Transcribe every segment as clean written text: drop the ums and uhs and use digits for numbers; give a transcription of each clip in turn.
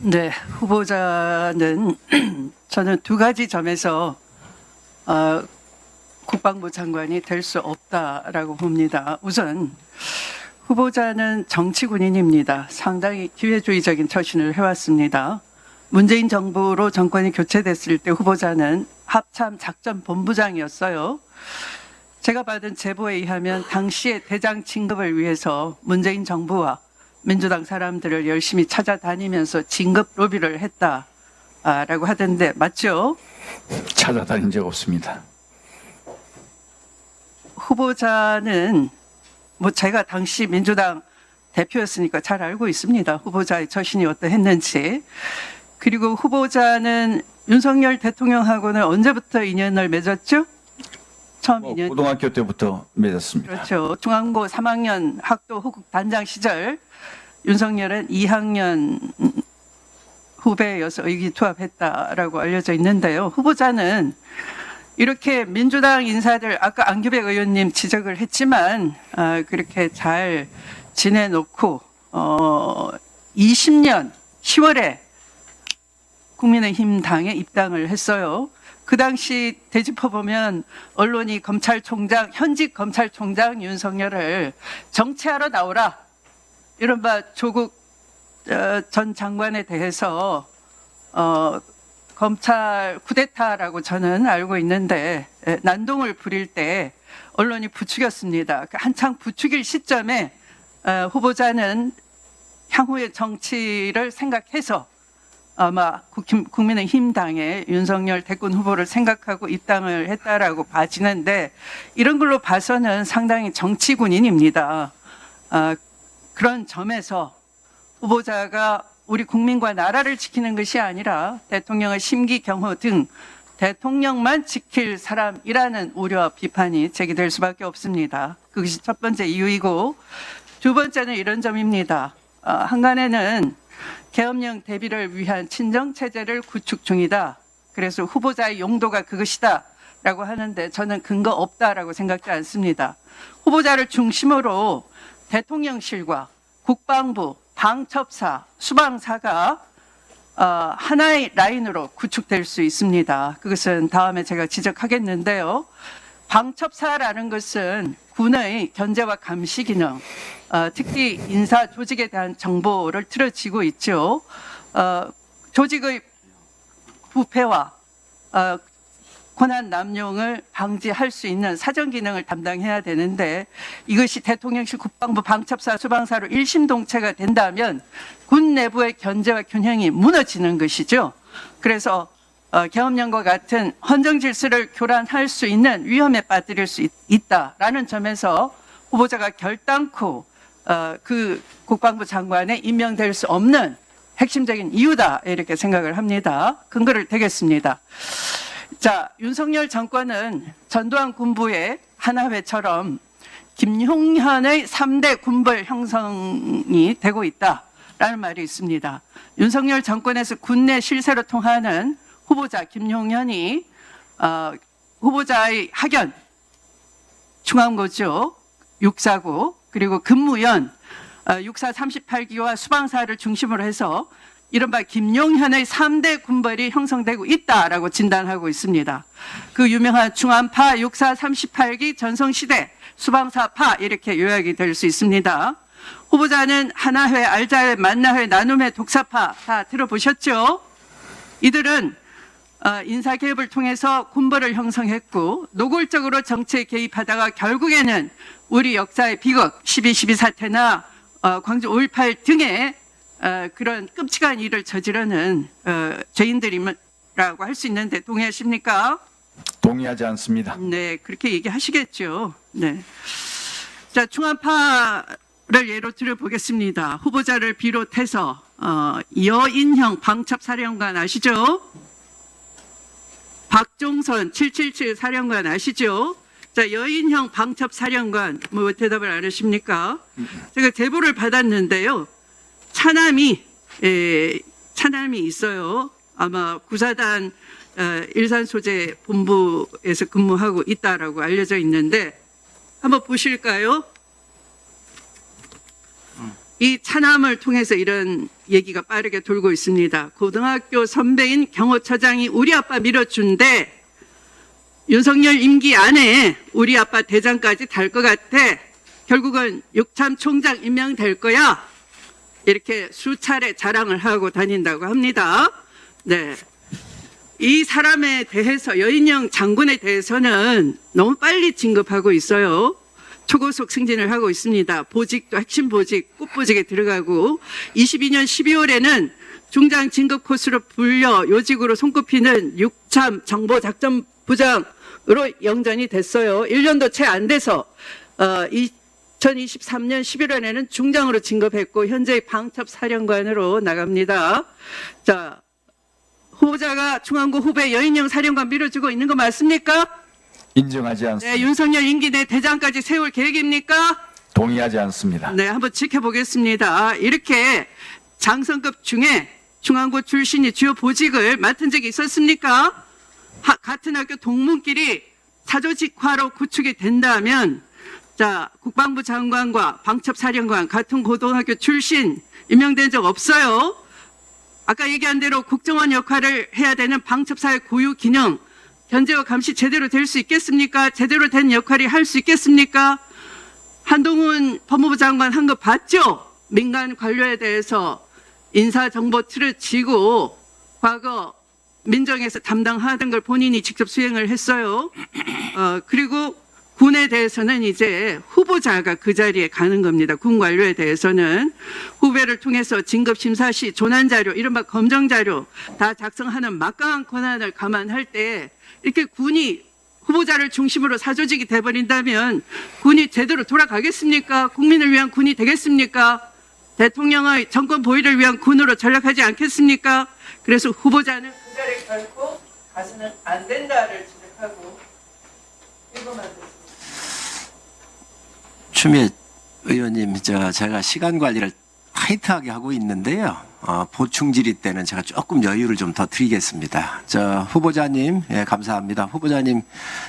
네, 후보자는 저는 두 가지 점에서 국방부 장관이 될 수 없다라고 봅니다. 우선 후보자는 정치 군인입니다. 상당히 기회주의적인 처신을 해왔습니다. 문재인 정부로 정권이 교체됐을 때 후보자는 합참 작전본부장이었어요. 제가 받은 제보에 의하면 당시의 대장 진급을 위해서 문재인 정부와 민주당 사람들을 열심히 찾아다니면서 진급 로비를 했다라고 하던데 맞죠? 찾아다닌 적 없습니다. 후보자는 제가 당시 민주당 대표였으니까 잘 알고 있습니다. 후보자의 처신이 어떠했는지. 그리고 후보자는 윤석열 대통령하고는 언제부터 인연을 맺었죠? 처음 인연. 고등학교 때부터 맺었습니다. 그렇죠. 중앙고 3학년 학도 호국 단장 시절 윤석열은 2학년 후배여서 의기투합했다라고 알려져 있는데요. 후보자는 이렇게 민주당 인사들 아까 안규백 의원님 지적을 했지만 그렇게 잘 지내놓고 20년 10월에 국민의힘 당에 입당을 했어요. 그 당시 되짚어보면 언론이 검찰총장 현직 검찰총장 윤석열을 정치하러 나오라 이른바 조국 전 장관에 대해서 검찰 쿠데타라고 저는 알고 있는데 난동을 부릴 때 언론이 부추겼습니다. 한창 부추길 시점에 후보자는 향후의 정치를 생각해서 아마 국민의힘 당에 윤석열 대권 후보를 생각하고 입당을 했다라고 봐지는데 이런 걸로 봐서는 상당히 정치군인입니다. 그런 점에서 후보자가 우리 국민과 나라를 지키는 것이 아니라 대통령의 심기 경호 등 대통령만 지킬 사람이라는 우려 비판이 제기될 수밖에 없습니다. 그것이 첫 번째 이유이고 두 번째는 이런 점입니다. 한간에는 계엄령 대비를 위한 친정체제를 구축 중이다. 그래서 후보자의 용도가 그것이다 라고 하는데 저는 근거 없다라고 생각지 않습니다. 후보자를 중심으로 대통령실과 국방부, 방첩사, 수방사가 하나의 라인으로 구축될 수 있습니다. 그것은 다음에 제가 지적하겠는데요. 방첩사라는 것은 군의 견제와 감시 기능, 특히 인사 조직에 대한 정보를 틀어지고 있죠. 조직의 부패와 권한 남용을 방지할 수 있는 사정 기능을 담당해야 되는데 이것이 대통령실 국방부 방첩사 수방사로 일심동체가 된다면 군 내부의 견제와 균형이 무너지는 것이죠. 그래서 계엄령과 같은 헌정 질서를 교란할 수 있는 위험에 빠뜨릴 수 있다라는 점에서 후보자가 결단코 그 국방부 장관에 임명될 수 없는 핵심적인 이유다 이렇게 생각을 합니다. 근거를 대겠습니다. 자, 윤석열 정권은 전두환 군부의 하나회처럼 김용현의 3대 군벌 형성이 되고 있다라는 말이 있습니다. 윤석열 정권에서 군내 실세로 통하는 후보자 김용현이 후보자의 학연, 중앙고죠, 육사고, 그리고 근무연, 육사 38기와 수방사를 중심으로 해서 이른바 김용현의 3대 군벌이 형성되고 있다라고 진단하고 있습니다. 그 유명한 중안파, 육사 38기, 전성시대, 수방사파 이렇게 요약이 될 수 있습니다. 후보자는 하나회, 알자회, 만나회, 나눔회, 독사파 다 들어보셨죠? 이들은 인사개혁을 통해서 군벌을 형성했고 노골적으로 정치에 개입하다가 결국에는 우리 역사의 비극 12.12 사태나 광주 5.18 등의 그런 끔찍한 일을 저지르는 죄인들이라고 할 수 있는데 동의하십니까? 동의하지 않습니다. 네, 그렇게 얘기하시겠죠. 네. 자, 중앙파를 예로 들어보겠습니다. 후보자를 비롯해서 여인형 방첩사령관 아시죠? 박종선 777 사령관 아시죠? 자, 여인형 방첩사령관 뭐 대답을 안 하십니까? 제가 제보를 받았는데요. 차남이 있어요. 아마 구사단 일산소재 본부에서 근무하고 있다라고 알려져 있는데 한번 보실까요? 이 차남을 통해서 이런 얘기가 빠르게 돌고 있습니다. 고등학교 선배인 경호처장이 우리 아빠 밀어준대. 윤석열 임기 안에 우리 아빠 대장까지 달 것 같아. 결국은 육참 총장 임명될 거야. 이렇게 수차례 자랑을 하고 다닌다고 합니다. 네. 이 사람에 대해서 여인영 장군에 대해서는 너무 빨리 진급하고 있어요. 초고속 승진을 하고 있습니다. 보직도 핵심 보직, 꽃보직에 들어가고 22년 12월에는 중장 진급 코스로 불려 요직으로 손꼽히는 육참 정보작전부장으로 영전이 됐어요. 1년도 채 안 돼서 2023년 11월에는 중장으로 진급했고 현재 방첩사령관으로 나갑니다. 자, 후보자가 중앙고 후배 여인영 사령관 밀어주고 있는 거 맞습니까? 인정하지 않습니다. 네, 윤석열 임기 내 대장까지 세울 계획입니까? 동의하지 않습니다. 네, 한번 지켜보겠습니다. 이렇게 장성급 중에 중앙고 출신이 주요 보직을 맡은 적이 있었습니까? 같은 학교 동문끼리 사조직화로 구축이 된다면, 자, 국방부 장관과 방첩사령관 같은 고등학교 출신 임명된 적 없어요. 아까 얘기한 대로 국정원 역할을 해야 되는 방첩사의 고유 기능, 견제와 감시 제대로 될 수 있겠습니까? 제대로 된 역할이 할 수 있겠습니까? 한동훈 법무부 장관 한 거 봤죠? 민간 관료에 대해서 인사정보 틀을 쥐고 과거 민정에서 담당하던 걸 본인이 직접 수행을 했어요. 그리고 군에 대해서는 이제 후보자가 그 자리에 가는 겁니다. 군 관료에 대해서는 후배를 통해서 진급 심사 시 조난 자료, 이른바 검정 자료 다 작성하는 막강한 권한을 감안할 때 이렇게 군이 후보자를 중심으로 사조직이 돼버린다면 군이 제대로 돌아가겠습니까? 국민을 위한 군이 되겠습니까? 대통령의 정권 보위를 위한 군으로 전락하지 않겠습니까? 그래서 후보자는 그 자리에 결코 가서는 안 된다를 지적하고 이거만 됐습니다. 추미애 의원님, 제가 시간 관리를 타이트하게 하고 있는데요. 보충 질의 때는 제가 조금 여유를 좀 더 드리겠습니다. 후보자님, 예, 감사합니다. 후보자님,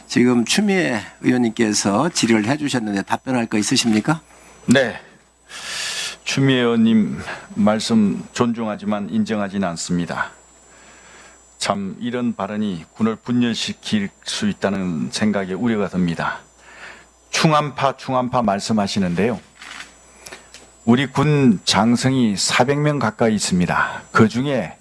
지금 추미애 의원님께서 질의를 해주셨는데 답변할 거 있으십니까? 네. 추미애 의원님 말씀 존중하지만 인정하지는 않습니다. 참 이런 발언이 군을 분열시킬 수 있다는 생각에 우려가 듭니다. 충암파 말씀하시는데요. 우리 군 장성이 400명 가까이 있습니다. 그 중에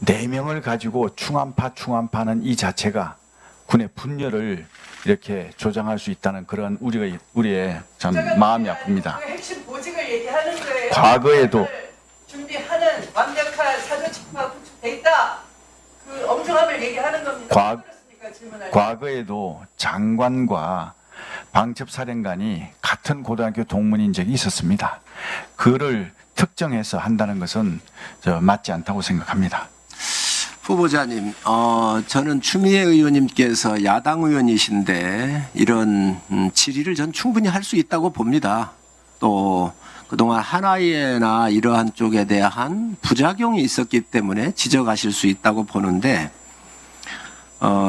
4명을 가지고 충암파는 이 자체가 군의 분열을 이렇게 조장할 수 있다는 그런 우리의 참 마음이 아픕니다. 핵심 보직을 얘기하는 거예요. 과거에도 준비하는 완벽한 사조직화 구축돼 있다. 그 엄중함을 얘기하는 겁니다. 과거에도 장관과 방첩사령관이 같은 고등학교 동문인 적이 있었습니다. 그를 특정해서 한다는 것은 맞지 않다고 생각합니다. 후보자님, 저는 추미애 의원님께서 야당 의원이신데 이런 질의를 전 충분히 할 수 있다고 봅니다. 또 그동안 하나이나 이러한 쪽에 대한 부작용이 있었기 때문에 지적하실 수 있다고 보는데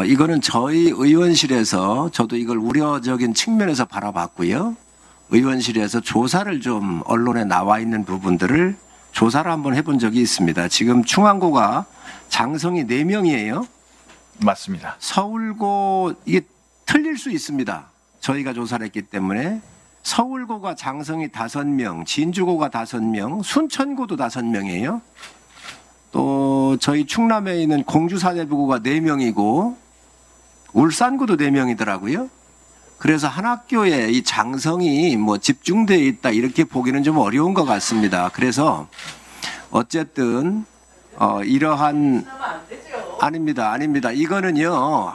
이거는 저희 의원실에서 저도 이걸 우려적인 측면에서 바라봤고요. 의원실에서 조사를 좀 언론에 나와 있는 부분들을 조사를 한번 해본 적이 있습니다. 지금 충안고가 장성이 4명이에요. 맞습니다. 서울고 이게 틀릴 수 있습니다. 저희가 조사를 했기 때문에 서울고가 장성이 5명, 진주고가 5명, 순천고도 5명이에요. 또 저희 충남에 있는 공주사대부고가 4명이고 울산고도 4명이더라고요. 그래서 한 학교에 이 장성이 뭐 집중되어 있다 이렇게 보기는 좀 어려운 것 같습니다. 그래서 어쨌든 이러한 아닙니다. 이거는요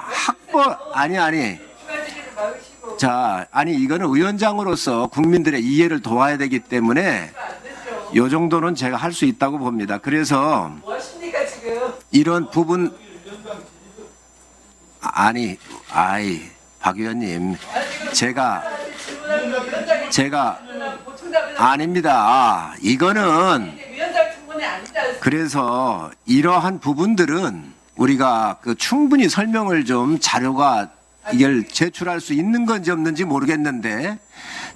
아니 이거는 위원장으로서 국민들의 이해를 도와야 되기 때문에 요 정도는 제가 할 수 있다고 봅니다. 그래서 이런 부분 박 의원님 제가 아닙니다. 이거는 그래서 이러한 부분들은 우리가 충분히 설명을 좀 자료가 이걸 제출할 수 있는 건지 없는지 모르겠는데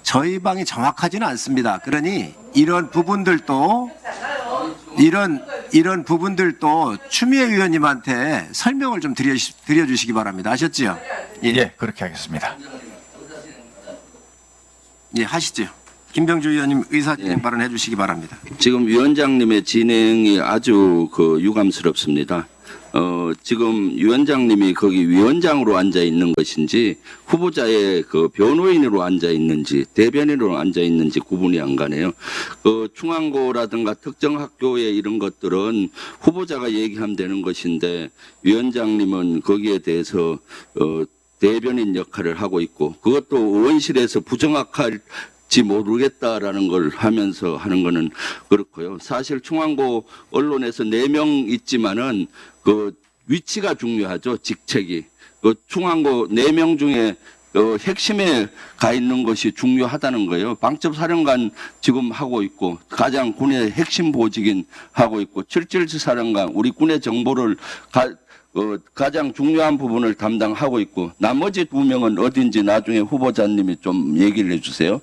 저희 방이 정확하지는 않습니다. 그러니 이런 부분들도 추미애 의원님한테 설명을 좀 드려주시기 바랍니다. 아셨지요? 예, 그렇게 하겠습니다. 예, 하시죠. 김병주 의원님 의사진행 발언해 주시기 바랍니다. 지금 위원장님의 진행이 아주 유감스럽습니다. 지금 위원장님이 거기 위원장으로 앉아 있는 것인지 후보자의 변호인으로 앉아 있는지 대변인으로 앉아 있는지 구분이 안 가네요. 중앙고라든가 특정 학교의 이런 것들은 후보자가 얘기하면 되는 것인데 위원장님은 거기에 대해서 대변인 역할을 하고 있고 그것도 의원실에서 부정확할지 모르겠다라는 걸 하면서 하는 거는 그렇고요. 사실 중앙고 언론에서 4명 있지만은 위치가 중요하죠. 직책이. 중앙고 4명 중에 핵심에 가 있는 것이 중요하다는 거예요. 방첩사령관 지금 하고 있고 가장 군의 핵심 보직인 하고 있고 777 사령관 우리 군의 정보를 가장 중요한 부분을 담당하고 있고 나머지 2명은 어딘지 나중에 후보자님이 좀 얘기를 해주세요.